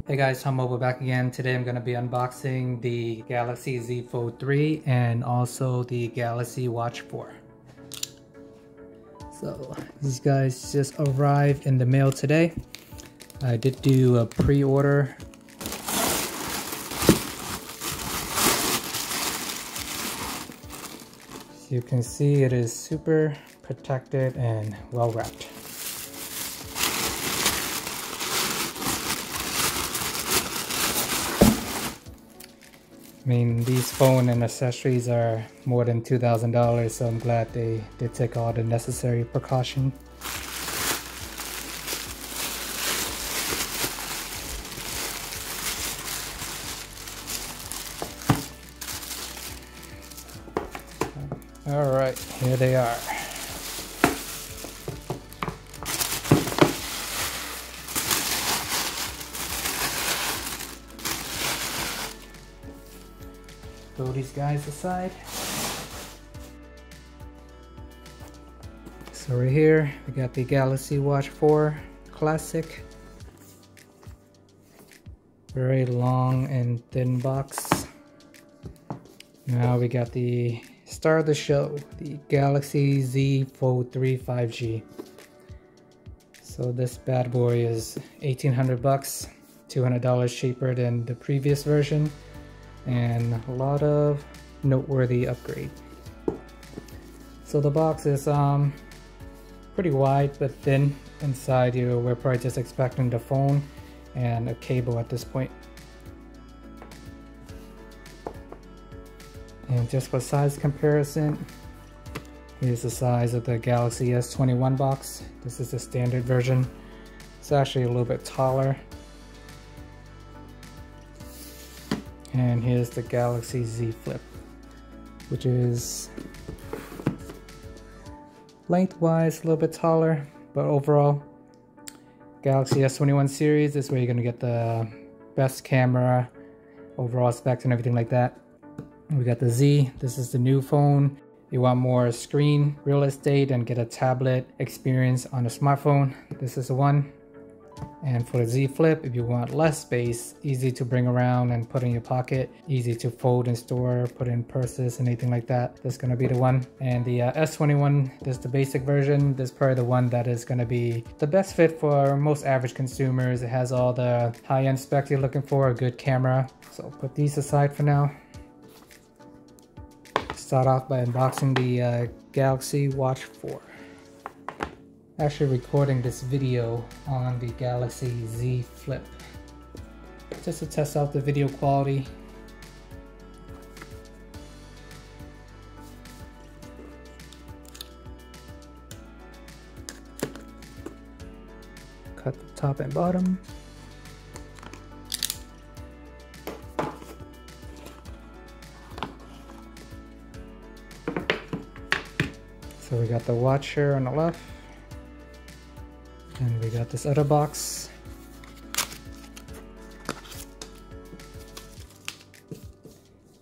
Hey guys, Tom Mobile back again. Today I'm going to be unboxing the Galaxy Z Fold 3 and also the Galaxy Watch 4. So these guys just arrived in the mail today. I did do a pre-order. As you can see, it is super protected and well wrapped. I mean, these phone and accessories are more than $2,000, so I'm glad they did take all the necessary precaution. All right, here they are. Throw these guys aside. So right here we got the Galaxy Watch 4 Classic. Very long and thin box. Now we got the star of the show, the Galaxy Z Fold 3 5G. So this bad boy is $1,800 bucks, $200 cheaper than the previous version, and a lot of noteworthy upgrade. So the box is pretty wide but thin. Inside we're probably just expecting the phone and a cable at this point. And just for size comparison, here's the size of the Galaxy S21 box. This is the standard version. It's actually a little bit taller. And here's the Galaxy Z Flip, which is lengthwise a little bit taller, but overall, Galaxy S21 series is where you're going to get the best camera, overall specs and everything like that. We got the Z, this is the new phone. You want more screen real estate and get a tablet experience on a smartphone, this is the one. And for the Z Flip, if you want less space, easy to bring around and put in your pocket, easy to fold and store, put in purses and anything like that, that's going to be the one. And the S21, this is the basic version. This is probably the one that is going to be the best fit for most average consumers. It has all the high-end specs you're looking for, a good camera. So put these aside for now. Start off by unboxing the Galaxy Watch 4. Actually recording this video on the Galaxy Z Flip just to test out the video quality. Cut the top and bottom. So we got the watch here on the left. And we got this other box.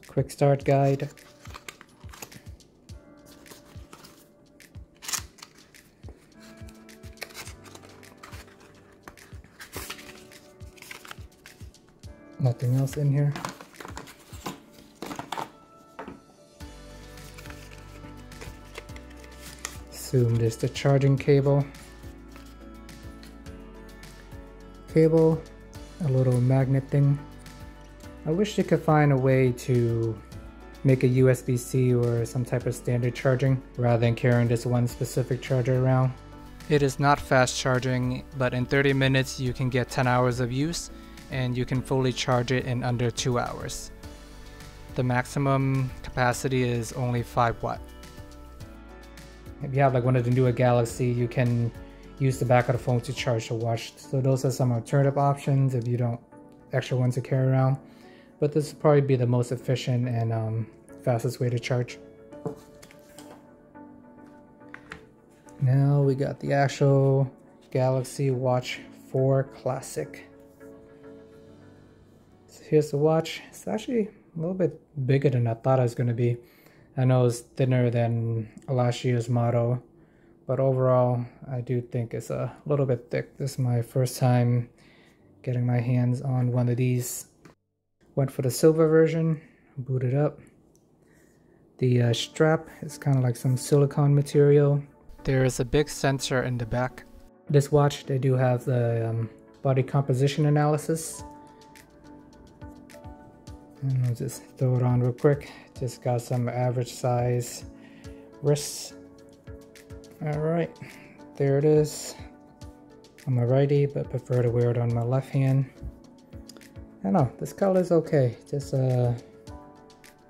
Quick start guide. Nothing else in here. Assume this is the charging cable. A little magnet thing. I wish they could find a way to make a USB-C or some type of standard charging rather than carrying this one specific charger around. It is not fast charging, but in 30 minutes you can get 10 hours of use and you can fully charge it in under 2 hours. The maximum capacity is only 5 watt. If you have like one of the newer Galaxy, you can use the back of the phone to charge the watch. So those are some alternative options if you don't extra ones to carry around. But this will probably be the most efficient and fastest way to charge. Now we got the actual Galaxy Watch 4 Classic. So here's the watch. It's actually a little bit bigger than I thought it was going to be. I know it's thinner than last year's model, but overall I do think it's a little bit thick. This is my first time getting my hands on one of these. Went for the silver version, boot it up. The strap is kind of like some silicone material. There is a big sensor in the back. This watch, they do have the body composition analysis. And I'll just throw it on real quick. Just got some average size wrists. Alright, there it is. I'm a righty, but prefer to wear it on my left hand. I don't know, this color is okay. Just a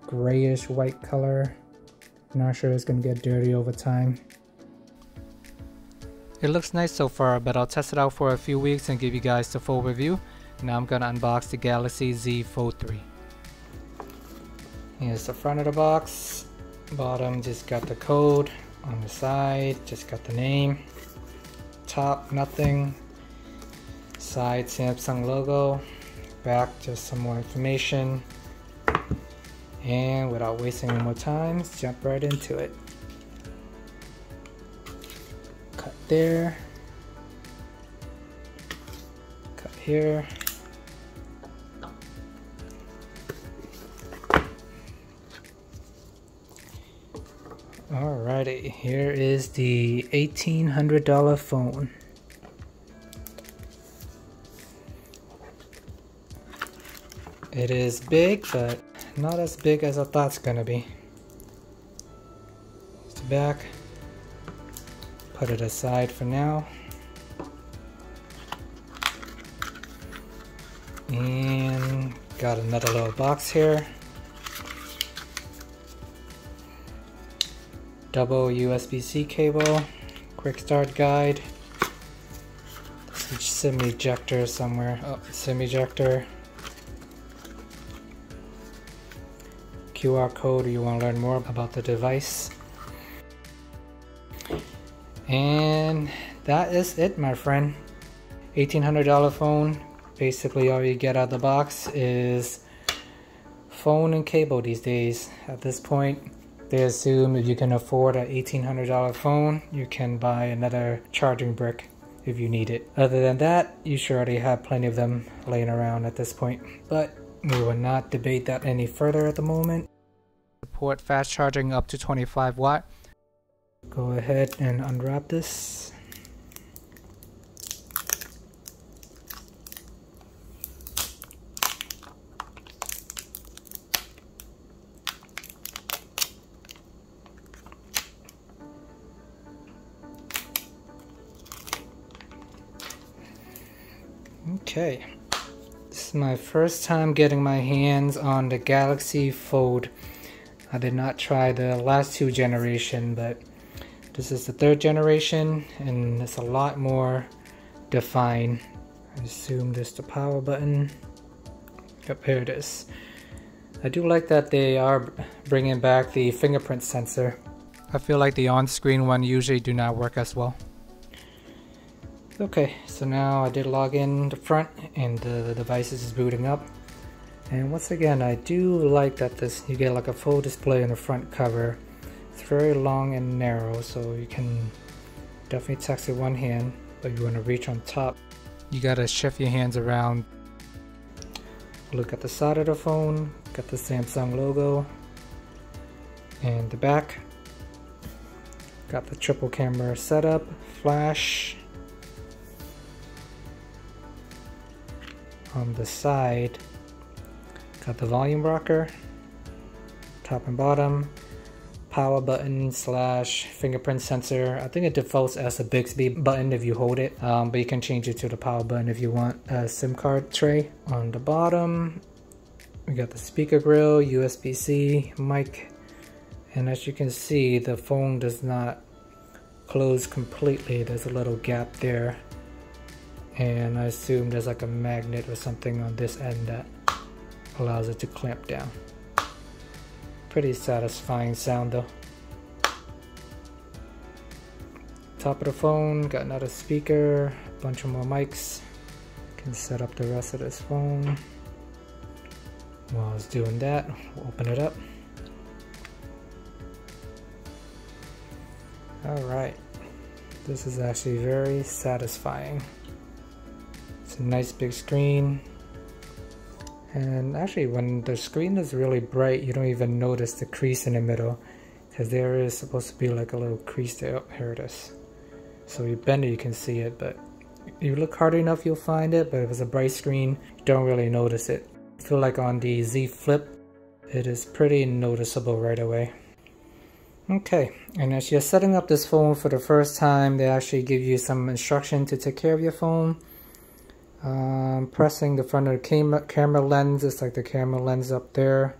grayish white color. Not sure it's gonna get dirty over time. It looks nice so far, but I'll test it out for a few weeks and give you guys the full review. Now I'm gonna unbox the Galaxy Z Fold 3. Here's the front of the box. Bottom just got the code. On the side just got the name. Top nothing. Side Samsung logo. Back just some more information. And without wasting any more time, let's jump right into it. Cut there. Cut here. Alrighty, here is the $1,800 phone. It is big, but not as big as I thought it's gonna be. Here's the back. Put it aside for now. And got another little box here. Double USB-C cable. Quick start guide. SIM ejector somewhere. Oh, SIM ejector. QR code if you want to learn more about the device. And that is it, my friend. $1,800 phone. Basically all you get out of the box is phone and cable these days. At this point, they assume if you can afford an $1,800 phone, you can buy another charging brick if you need it. Other than that, you should already have plenty of them laying around at this point. But we will not debate that any further at the moment. Support fast charging up to 25 watt. Go ahead and unwrap this. Okay, this is my first time getting my hands on the Galaxy Fold. I did not try the last two generation, but this is the third generation and it's a lot more defined. I assume this is the power button. Yep, here it is. I do like that they are bringing back the fingerprint sensor. I feel like the on-screen one usually do not work as well. Okay, so now I did log in the front and the device is booting up. And once again, I do like that you get like a full display on the front cover. It's very long and narrow, so you can definitely text with one hand, but if you want to reach on top, you gotta shift your hands around. Look at the side of the phone, got the Samsung logo, and the back. Got the triple camera setup, flash. On the side, got the volume rocker, top and bottom, power button slash fingerprint sensor. I think it defaults as a Bixby button if you hold it, but you can change it to the power button if you want. A SIM card tray. On the bottom, we got the speaker grill, USB-C, mic, and as you can see, the phone does not close completely. There's a little gap there. And I assume there's like a magnet or something on this end that allows it to clamp down. Pretty satisfying sound though. Top of the phone, got another speaker, a bunch of more mics. Can set up the rest of this phone. While I was doing that, we'll open it up. Alright, this is actually very satisfying. It's a nice big screen. And actually when the screen is really bright, you don't even notice the crease in the middle, because there is supposed to be like a little crease there. Oh, here it is. So you bend it, you can see it, but if you look hard enough, you'll find it. But if it's a bright screen, you don't really notice it. I feel like on the Z Flip, it is pretty noticeable right away. Okay, and as you're setting up this phone for the first time, they actually give you some instruction to take care of your phone. Pressing the front of the camera lens, it's like the camera lens up there,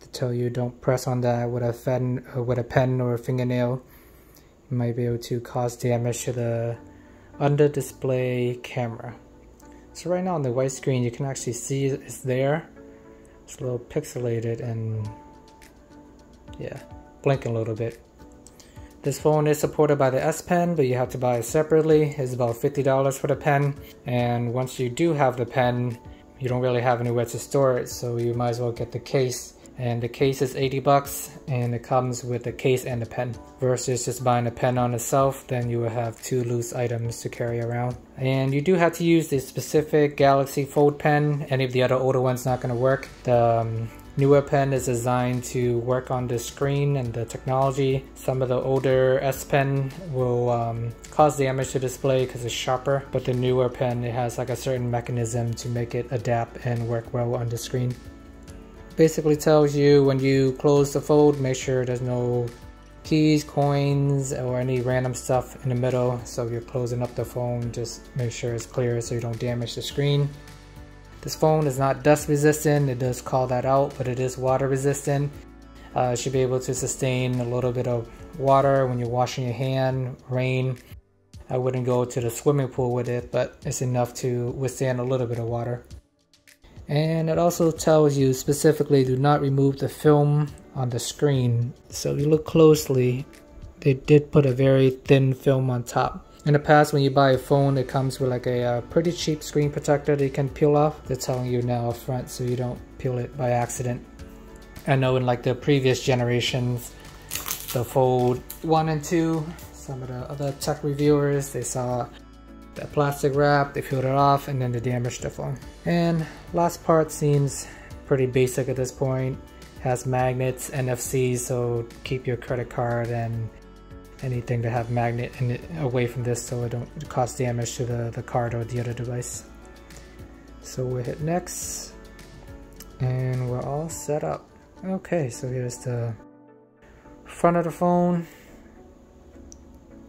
to tell you don't press on that with a pen or a fingernail. You might be able to cause damage to the under display camera. So right now on the white screen, you can actually see it's there. It's a little pixelated and yeah, blinking a little bit. This phone is supported by the S Pen, but you have to buy it separately. It's about $50 for the pen, and once you do have the pen, you don't really have anywhere to store it, so you might as well get the case. And the case is 80 bucks, and it comes with the case and the pen. Versus just buying a pen on itself, then you will have two loose items to carry around. And you do have to use the specific Galaxy Fold pen. Any of the other older ones not going to work. The newer pen is designed to work on the screen and the technology. Some of the older S Pen will cause damage to display because it's sharper, but the newer pen, it has like a certain mechanism to make it adapt and work well on the screen. Basically tells you when you close the fold, make sure there's no keys, coins, or any random stuff in the middle. So if you're closing up the phone, just make sure it's clear so you don't damage the screen. This phone is not dust resistant, it does call that out, but it is water resistant. It should be able to sustain a little bit of water when you're washing your hand, rain. I wouldn't go to the swimming pool with it, but it's enough to withstand a little bit of water. And it also tells you specifically, do not remove the film on the screen. So if you look closely, they did put a very thin film on top. In the past, when you buy a phone, it comes with like a pretty cheap screen protector that you can peel off. They're telling you now up front so you don't peel it by accident. I know in like the previous generations, the Fold 1 and 2, some of the other tech reviewers, they saw the plastic wrap, they peeled it off, and then they damaged the phone. And last part seems pretty basic at this point. Has magnets, NFC, so keep your credit card and anything to have magnet in it away from this so it don't cause damage to the card or the other device. So we'll hit next and we're all set up. Okay, so here's the front of the phone.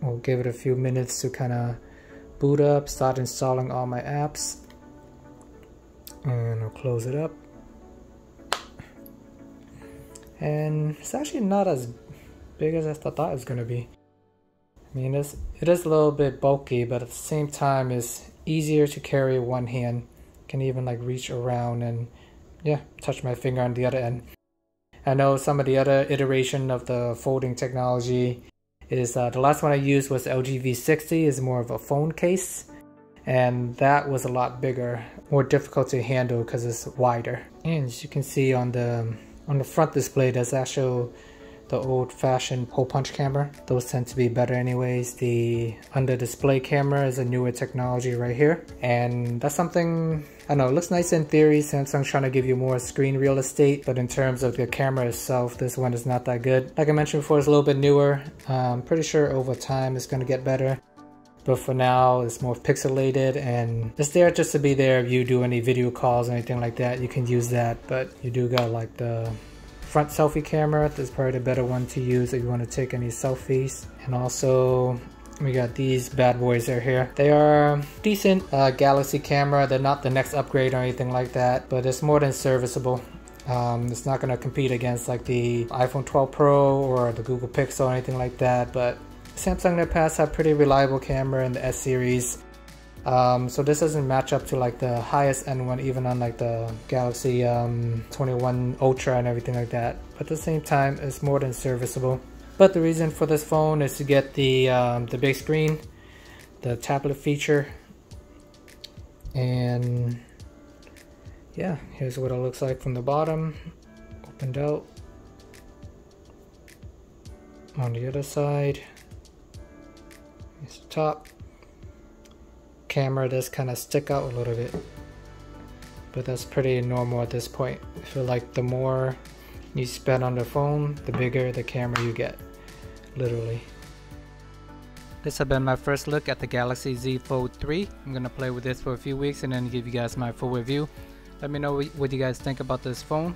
We'll give it a few minutes to kind of boot up, start installing all my apps, and I'll close it up. And it's actually not as big as I thought it was going to be. I mean, it is a little bit bulky, but at the same time it's easier to carry one hand. Can even like reach around and yeah, touch my finger on the other end. I know some of the other iteration of the folding technology is the last one I used was LG V60, is more of a phone case, and that was a lot bigger, more difficult to handle because it's wider. And as you can see on the front display, there's actually the old-fashioned hole punch camera. Those tend to be better anyways. The under display camera is a newer technology right here, and that's something, I know, it looks nice in theory. Samsung's trying to give you more screen real estate, but in terms of the camera itself, this one is not that good. Like I mentioned before, it's a little bit newer. I'm pretty sure over time it's going to get better, but for now it's more pixelated, and it's there just to be there if you do any video calls or anything like that. You can use that, but you do got like the front selfie camera. This is probably the better one to use if you want to take any selfies. And also we got these bad boys right here. They are decent Galaxy camera. They're not the next upgrade or anything like that, but it's more than serviceable. It's not going to compete against like the iPhone 12 Pro or the Google Pixel or anything like that, but Samsung in the past have pretty reliable camera in the S series. So this doesn't match up to like the highest end one, even on like the Galaxy 21 Ultra and everything like that. But at the same time, it's more than serviceable. But the reason for this phone is to get the big screen, the tablet feature, and yeah, here's what it looks like from the bottom, opened out. On the other side, here's the top. camera does kind of stick out a little bit, but that's pretty normal at this point. I feel like the more you spend on the phone, the bigger the camera you get, literally. This has been my first look at the Galaxy Z Fold 3. I'm gonna play with this for a few weeks and then give you guys my full review. Let me know what you guys think about this phone.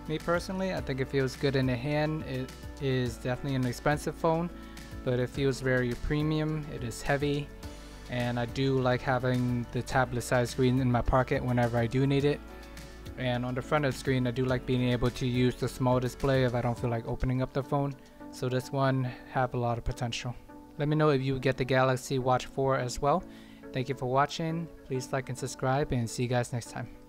Me personally, I think it feels good in the hand. It is definitely an expensive phone, but it feels very premium. It is heavy, and I do like having the tablet size screen in my pocket whenever I do need it. And on the front of the screen, I do like being able to use the small display if I don't feel like opening up the phone. So this one have a lot of potential. Let me know if you get the Galaxy Watch 4 as well. Thank you for watching. Please like and subscribe, and see you guys next time.